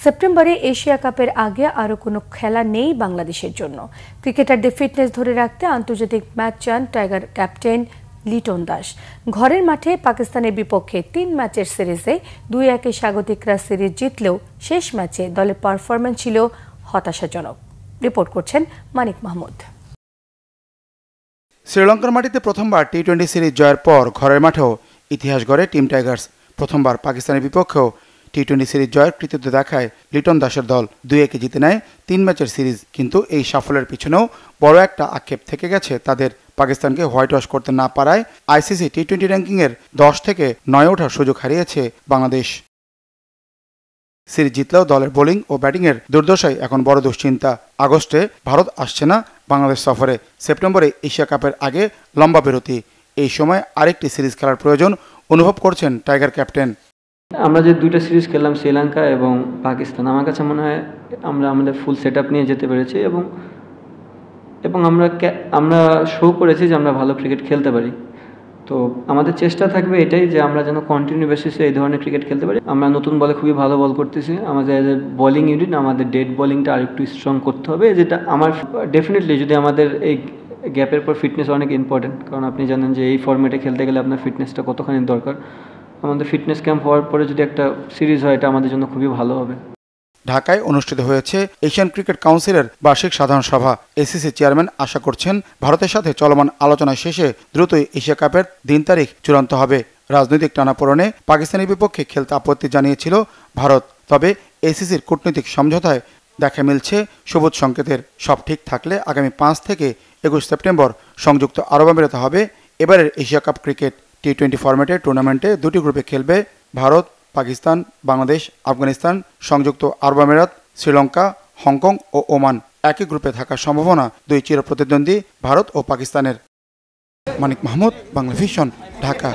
সেপ্টেম্বরে এশিয়া কাপের আগে আরও কোনো খেলা নেই বাংলাদেশের জন্য। ক্রিকেটারদের ফিটনেস ধরে রাখতে আন্তর্জাতিক ম্যাচ চান টাইগার ক্যাপ্টেন লিটন দাস। ঘরের মাঠে পাকিস্তানের বিপক্ষে ৩ ম্যাচের সিরিজে ২-১ স্বাগতিকরা সিরিজ জিতলেও শেষ ম্যাচে দলের পারফরম্যান্স ছিল হতাশাজনক। রিপোর্ট করছেন মানিক মাহমুদ। শ্রীলঙ্কার মাটিতে প্রথমবার টি-20 সিরিজ জয়ের পর ঘরের মাঠেও ইতিহাস গড়ে টিম টাইগার্স। প্রথমবার পাকিস্তানের বিপক্ষেও টি-20 সিরিজ জয়ের কৃতিত্ব দেখায় লিটন দাসের দল। ২-১ জিতে নেয় ৩ ম্যাচের সিরিজ। কিন্তু এই সাফল্যের পিছনেও বড় একটা আক্ষেপ থেকে গেছে তাদের। পাকিস্তানকে হোয়াইট ওয়াশ করতে না পারায় আইসিসি টি-20 র্যাঙ্কিংয়ের 10 থেকে 9 ওঠার সুযোগ হারিয়েছে বাংলাদেশ। সিরিজ জিতলেও দলের বোলিং ও ব্যাটিংয়ের দুর্দশাই এখন বড় দুশ্চিন্তা। আগস্টে ভারত আসছে না বাংলাদেশ সফরে। সেপ্টেম্বরে এশিয়া কাপের আগে লম্বা বিরতি। এই সময় আরেকটি সিরিজ খেলার প্রয়োজন অনুভব করছেন টাইগার ক্যাপ্টেন। আমরা যে 2টা সিরিজ খেললাম, শ্রীলঙ্কা এবং পাকিস্তান, আমার কাছে মনে হয় আমরা আমাদের ফুল সেট আপ নিয়ে যেতে পেরেছি এবং আমরা শো করেছি যে আমরা ভালো ক্রিকেট খেলতে পারি। তো আমাদের চেষ্টা থাকবে এটাই যে আমরা যেন কন্টিনিউ বেসিসে এই ধরনের ক্রিকেট খেলতে পারি। আমরা নতুন বলে খুবই ভালো বল করতেছি। আমাদের বোলিং ইউনিট, আমাদের ডেড বোলিংটা আরেকটু স্ট্রং করতে হবে, যেটা আমার ডেফিনেটলি যদি আমাদের এই গ্যাপের পর ফিটনেস অনেক ইম্পর্টেন্ট, কারণ আপনি জানেন যে এই ফরম্যাটে খেলতে গেলে আপনার ফিটনেসটা কতখানি দরকার। আমাদের ফিটনেস ক্যাম্প হওয়ার পরে যদি একটা সিরিজ হয়, এটা আমাদের জন্য খুবই ভালো হবে। ঢাকায় অনুষ্ঠিত হয়েছে এশিয়ান ক্রিকেট কাউন্সিলের বার্ষিক সাধারণ সভা। এসিসি চেয়ারম্যান আশা করছেন ভারতের সাথে চলমান আলোচনা শেষে দ্রুতই এশিয়া কাপের দিন তারিখ চূড়ান্ত হবে। রাজনৈতিক টানাপোড়েনে পাকিস্তানের বিপক্ষে খেলতে আপত্তি জানিয়েছিল ভারত, তবে এসিসির কূটনৈতিক সমঝোতায় দেখা মিলছে সবুজ সংকেতের। সব ঠিক থাকলে আগামী 5 থেকে 21 সেপ্টেম্বর সংযুক্ত আরব আমিরাতে হবে এবারের এশিয়া কাপ ক্রিকেট। টি-20 ফরম্যাটে টুর্নামেন্টে 2টি গ্রুপে খেলবে ভারত, পাকিস্তান, বাংলাদেশ, আফগানিস্তান, সংযুক্ত আরব আমিরাত, শ্রীলঙ্কা, হংকং ও ওমান। একই গ্রুপে থাকার সম্ভাবনা 2 চিরপ্রতিদ্বন্দ্বী ভারত ও পাকিস্তানের। মানিক মাহমুদ, বাংলা ভিশন, ঢাকা।